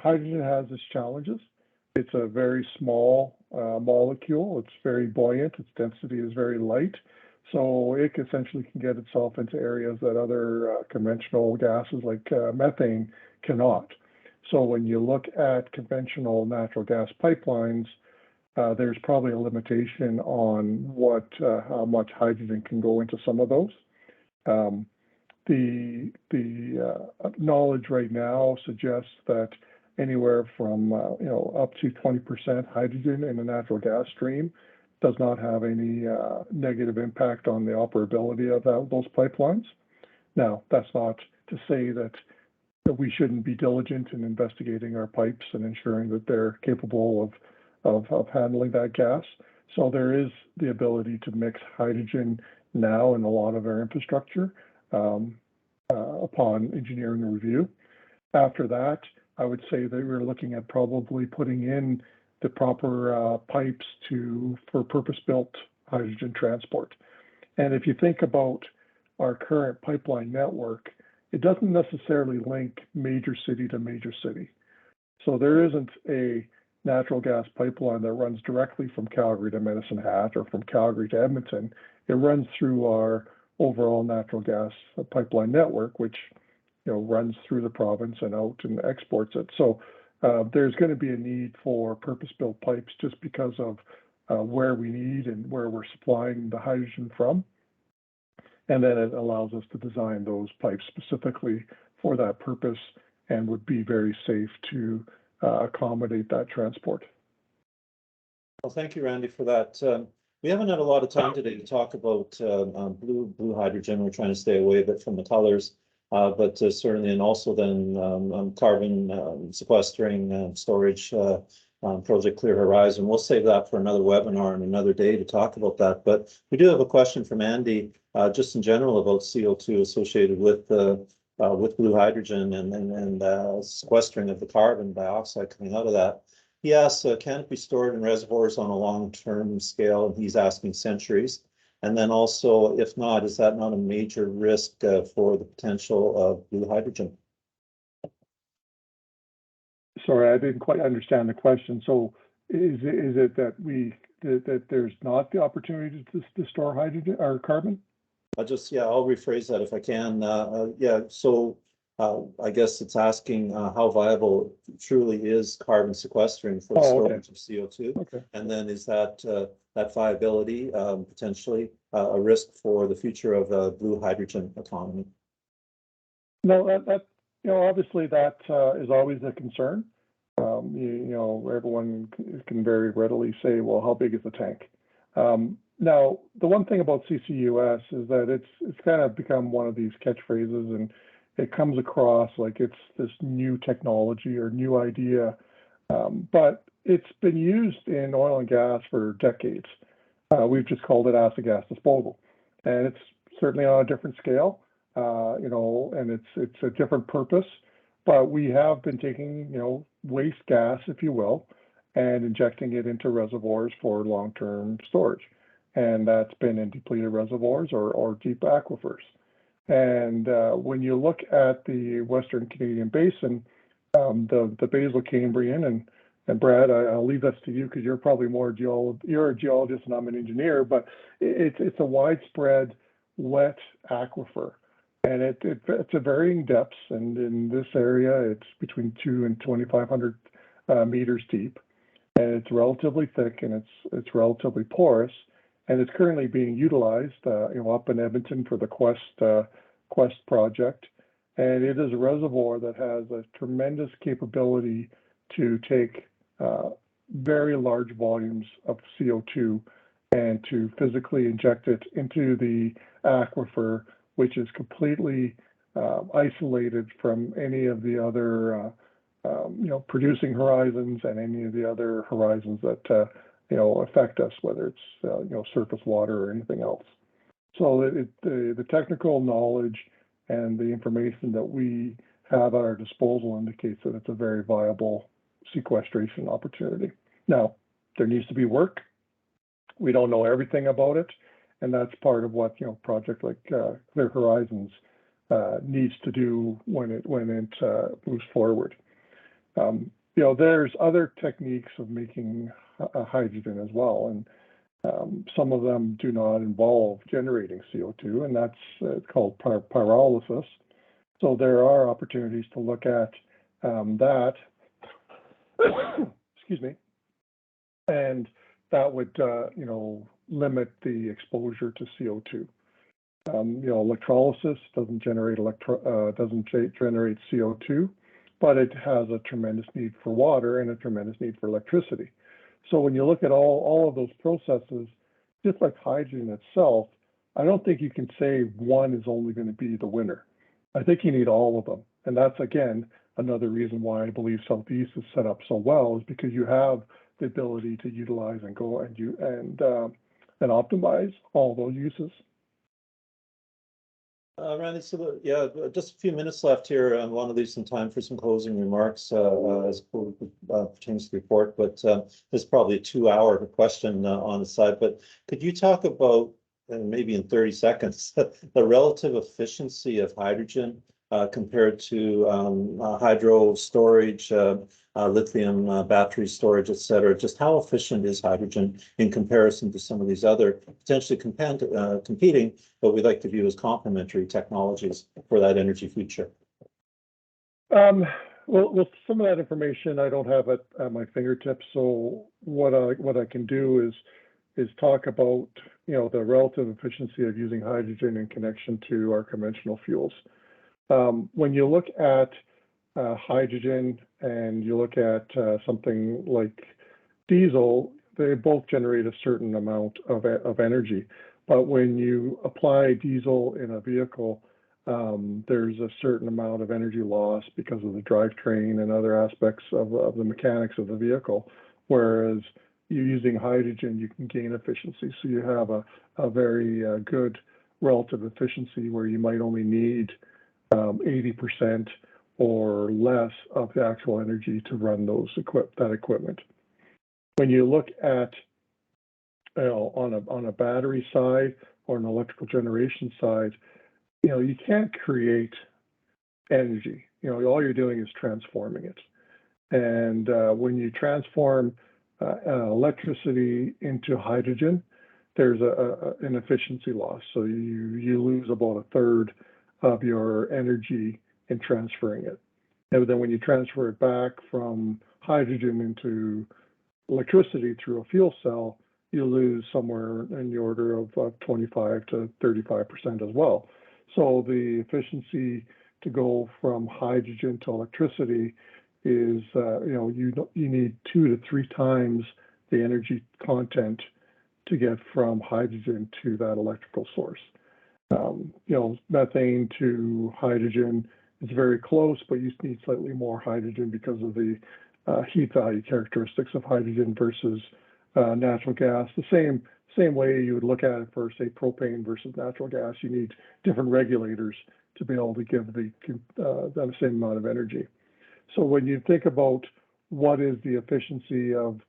hydrogen has its challenges. It's a very small molecule. It's very buoyant. Its density is very light. So it essentially can get itself into areas that other conventional gases like methane cannot. So when you look at conventional natural gas pipelines, there's probably a limitation on how much hydrogen can go into some of those. The knowledge right now suggests that anywhere from up to 20% hydrogen in a natural gas stream does not have any negative impact on the operability of those pipelines. Now, that's not to say that we shouldn't be diligent in investigating our pipes and ensuring that they're capable of handling that gas. So there is the ability to mix hydrogen now in a lot of our infrastructure upon engineering review. After that, I would say that we're looking at probably putting in the proper pipes for purpose-built hydrogen transport. And if you think about our current pipeline network, it doesn't necessarily link major city to major city. So there isn't a natural gas pipeline that runs directly from Calgary to Medicine Hat or from Calgary to Edmonton. It runs through our overall natural gas pipeline network, which runs through the province and out and exports it. So there's going to be a need for purpose-built pipes just because of where we need and where we're supplying the hydrogen from. And then it allows us to design those pipes specifically for that purpose and would be very safe to accommodate that transport. Well, thank you, Randy, for that. We haven't had a lot of time today to talk about blue hydrogen. We're trying to stay away a bit from the colors, but certainly, and also then carbon sequestering storage Project Clear Horizon. We'll save that for another webinar and another day to talk about that. But we do have a question from Andy, just in general about CO2 associated with blue hydrogen and sequestering of the carbon dioxide coming out of that. He asks, can it be stored in reservoirs on a long-term scale? And he's asking centuries. And then also, if not, is that not a major risk for the potential of blue hydrogen? Sorry, I didn't quite understand the question. So is it that there's not the opportunity to store hydrogen or carbon? I'll rephrase that if I can. So I guess it's asking how viable truly is carbon sequestering for the storage of CO2. Okay. And then is that viability potentially a risk for the future of blue hydrogen economy? No, that obviously that is always a concern. Everyone can very readily say, well, how big is the tank? Now, the one thing about CCUS is that it's kind of become one of these catchphrases, and it comes across like it's this new technology or new idea But it's been used in oil and gas for decades. We've just called it acid gas disposal, and it's certainly on a different scale, and it's a different purpose. But we have been taking, waste gas, if you will, and injecting it into reservoirs for long-term storage, and that's been in depleted reservoirs or deep aquifers. And when you look at the Western Canadian Basin, the Basal Cambrian, and Brad, I'll leave this to you because you're probably you're a geologist and I'm an engineer, but it's a widespread wet aquifer, and it's a varying depths, and in this area it's between 2 and 2,500 meters deep, and it's relatively thick, and it's relatively porous, and it's currently being utilized, up in Edmonton for the Quest project, and it is a reservoir that has a tremendous capability to take very large volumes of CO2 and to physically inject it into the aquifer, which is completely isolated from any of the other producing horizons and any of the other horizons that affect us, whether it's surface water or anything else. So the technical knowledge and the information that we have at our disposal indicates that it's a very viable sequestration opportunity. Now, there needs to be work. We don't know everything about it, and that's part of what project like Clear Horizons needs to do when it moves forward. There's other techniques of making hydrogen as well, and some of them do not involve generating CO2, and that's called pyrolysis. So there are opportunities to look at that. Excuse me, and that would limit the exposure to CO2. Electrolysis doesn't generate CO2, but it has a tremendous need for water and a tremendous need for electricity. So when you look at all of those processes, just like hydrogen itself, I don't think you can say one is only going to be the winner. I think you need all of them, and that's again another reason why I believe Southeast is set up so well, is because you have the ability to utilize and go and optimize all those uses. Randy, so yeah, just a few minutes left here. I want to leave some time for some closing remarks as pertains to the report, but this is probably a 2-hour question on the side. But could you talk about, and maybe in 30 seconds, the relative efficiency of hydrogen compared to hydro storage, lithium battery storage, et cetera? Just how efficient is hydrogen in comparison to some of these other potentially competing, but we'd like to view as complementary technologies for that energy future? Well, some of that information I don't have at my fingertips. So what I can do is talk about the relative efficiency of using hydrogen in connection to our conventional fuels. When you look at hydrogen and you look at something like diesel, they both generate a certain amount of energy. But when you apply diesel in a vehicle, there's a certain amount of energy loss because of the drivetrain and other aspects of the mechanics of the vehicle. Whereas you're using hydrogen, you can gain efficiency. So you have a very good relative efficiency where you might only need 80% or less of the actual energy to run that equipment. When you look at on a battery side or an electrical generation side, you can't create energy. All you're doing is transforming it. And when you transform electricity into hydrogen, there's an efficiency loss. So you lose about a third of your energy in transferring it. And then when you transfer it back from hydrogen into electricity through a fuel cell, you lose somewhere in the order of 25 to 35% as well. So the efficiency to go from hydrogen to electricity is, you need 2 to 3 times the energy content to get from hydrogen to that electrical source. Methane to hydrogen is very close, but you need slightly more hydrogen because of the heat value characteristics of hydrogen versus natural gas. The same way you would look at it for, say, propane versus natural gas. You need different regulators to be able to give the same amount of energy. So when you think about what is the efficiency of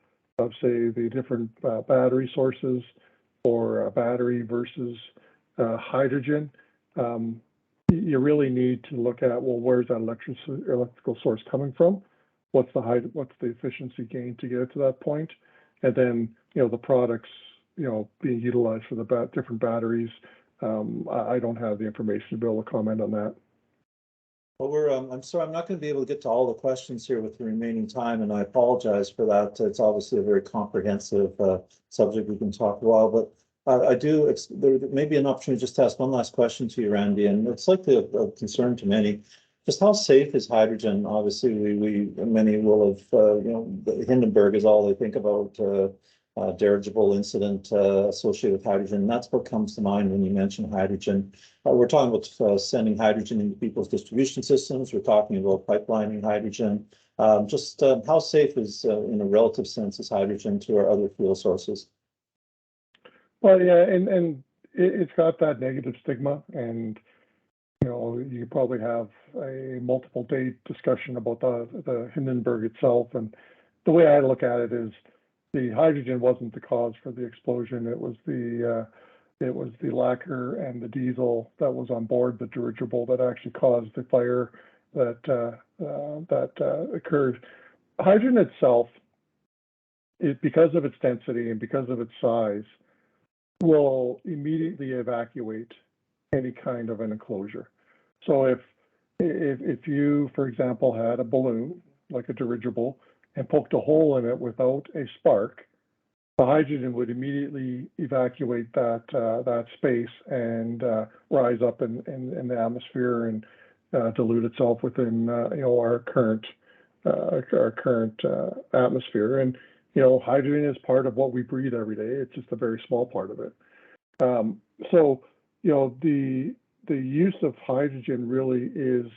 say, the different battery sources, or a battery versus hydrogen, you really need to look at, well, where's that electrical source coming from? What's the efficiency gain to get it to that point? And then, the products, being utilized for the different batteries. I don't have the information to be able to comment on that. Well, I'm sorry, I'm not going to be able to get to all the questions here with the remaining time, and I apologize for that. It's obviously a very comprehensive subject. We can talk a while, but there may be an opportunity just to ask one last question to you, Randy, and it's likely a concern to many. Just how safe is hydrogen? Obviously, many will have, Hindenburg is all they think about, dirigible incident associated with hydrogen. And that's what comes to mind when you mention hydrogen. We're talking about sending hydrogen into people's distribution systems. We're talking about pipelining hydrogen. How safe is, in a relative sense, is hydrogen to our other fuel sources? Well, yeah, and it's got that negative stigma, and you probably have a multiple day discussion about the Hindenburg itself. And the way I look at it is, the hydrogen wasn't the cause for the explosion. It was the lacquer and the diesel that was on board the dirigible that actually caused the fire that occurred. Hydrogen itself, because of its density and because of its size, will immediately evacuate any kind of an enclosure. So if you, for example, had a balloon like a dirigible and poked a hole in it without a spark, the hydrogen would immediately evacuate that space and rise up in the atmosphere and dilute itself within our current atmosphere. And hydrogen is part of what we breathe every day. It's just a very small part of it. So the use of hydrogen really is,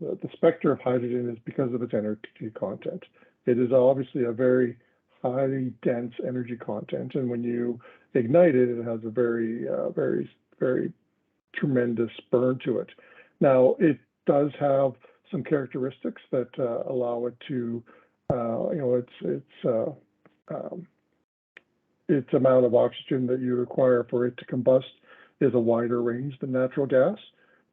the specter of hydrogen is because of its energy content. It is obviously a very highly dense energy content, and when you ignite it, it has a very, very, very tremendous burn to it. Now, it does have some characteristics that allow it to, its amount of oxygen that you require for it to combust is a wider range than natural gas.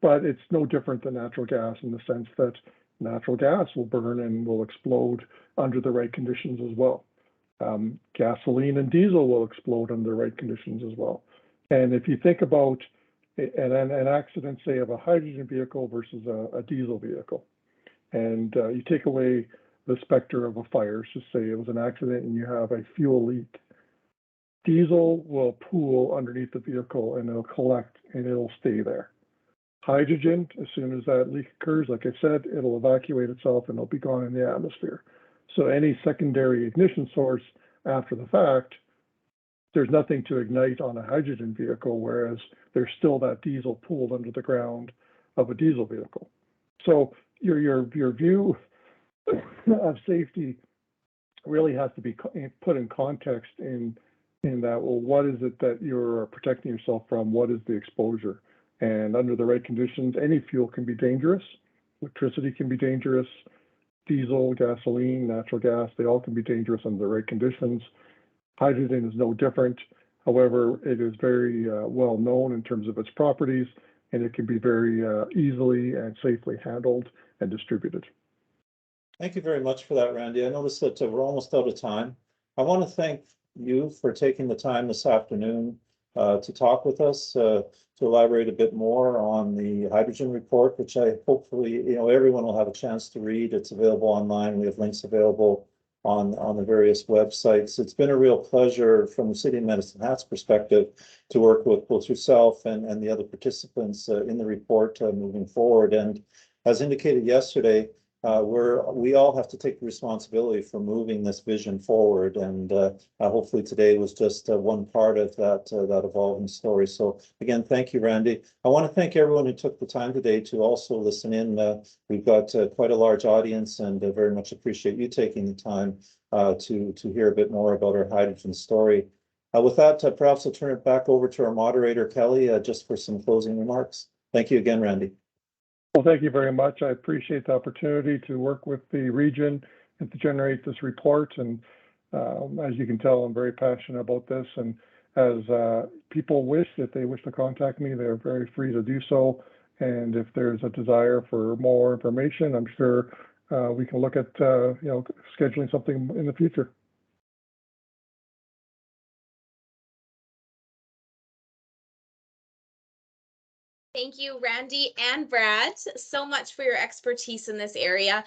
But it's no different than natural gas in the sense that natural gas will burn and will explode under the right conditions as well. Gasoline and diesel will explode under the right conditions as well. And if you think about an accident, say, of a hydrogen vehicle versus a diesel vehicle, and you take away the specter of a fire, just say it was an accident and you have a fuel leak, diesel will pool underneath the vehicle and it'll collect and it'll stay there. Hydrogen, as soon as that leak occurs, like I said, it'll evacuate itself and it'll be gone in the atmosphere. So any secondary ignition source after the fact, there's nothing to ignite on a hydrogen vehicle, whereas there's still that diesel pooled under the ground of a diesel vehicle. So your view of safety really has to be put in context in that, well, what is it that you're protecting yourself from? What is the exposure? And under the right conditions, any fuel can be dangerous. Electricity can be dangerous. Diesel, gasoline, natural gas, they all can be dangerous under the right conditions. Hydrogen is no different. However, it is very well known in terms of its properties, and it can be very easily and safely handled and distributed. Thank you very much for that, Randy. I noticed that we're almost out of time. I want to thank you for taking the time this afternoon to talk with us, to elaborate a bit more on the hydrogen report, which I hopefully, everyone will have a chance to read. It's available online. We have links available on the various websites. It's been a real pleasure from the City of Medicine Hat's perspective to work with both yourself and the other participants in the report moving forward. And as indicated yesterday, we all have to take responsibility for moving this vision forward, and hopefully today was just one part of that evolving story. So again, thank you, Randy. I want to thank everyone who took the time today to also listen in. We've got quite a large audience, and very much appreciate you taking the time to hear a bit more about our hydrogen story. With that, perhaps I'll turn it back over to our moderator, Kelly, just for some closing remarks. Thank you again, Randy. Well, thank you very much. I appreciate the opportunity to work with the region and to generate this report. And as you can tell, I'm very passionate about this. And as people wish, if they wish to contact me, they're very free to do so. And if there's a desire for more information, I'm sure we can look at scheduling something in the future. Thank you, Randy and Brad, so much for your expertise in this area.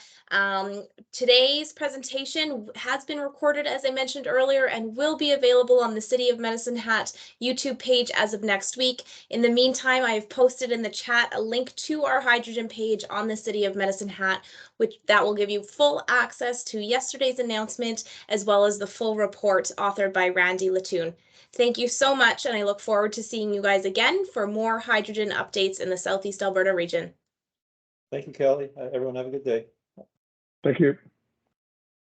Today's presentation has been recorded, as I mentioned earlier, and will be available on the City of Medicine Hat YouTube page as of next week. In the meantime, I have posted in the chat a link to our hydrogen page on the City of Medicine Hat, that will give you full access to yesterday's announcement, as well as the full report authored by Randy Litun. Thank you so much, and I look forward to seeing you guys again for more hydrogen updates in the Southeast Alberta region. Thank you, Kelly. Everyone have a good day. Thank you.